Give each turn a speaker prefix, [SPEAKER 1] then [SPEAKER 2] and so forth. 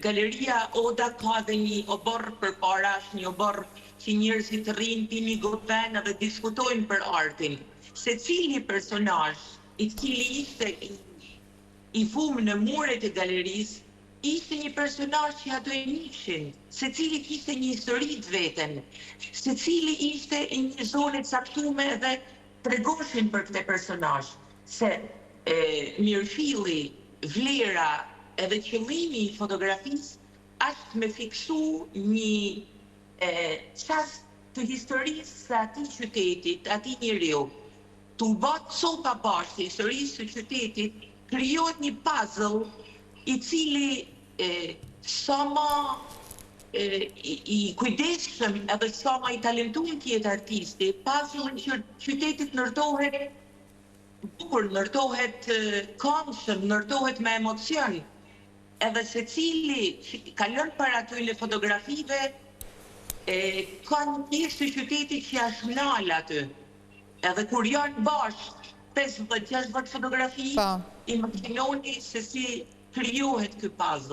[SPEAKER 1] Galeria Oda ka dhe një oborr përpara, është një oborr që njerëzit rrinë, pini gopen dhe diskutojnë për artin. Secili personazh i cili ishte i vumë në muret e galerisë, ishte një personazh që ato e njihshin, secili kishte një histori të veten, secili ishte në një zonë të caktuar dhe tregoshin për këtë personazh, se mirëfilli, vlera edhe qëllimi i fotografisë është me fiksu një çast të historisë së atij qytetit, atij njeriu. Tu bot copa bashkë të historisë së qytetit, krijohet një puzzle i cili sa ma i kujdesshëm edhe sa ma i talentuar tjetë artisti, puzzle që qytetit ndërtohet bukur, ndërtohet këndshëm, ndërtohet me emocion. Edhe secili që kalon para atyre fotografive ka një pjesë të qytetit që është nal aty. Edhe kur janë bashkë 50-60 fotografi, imagjinoni se si krijohet ky puzzle.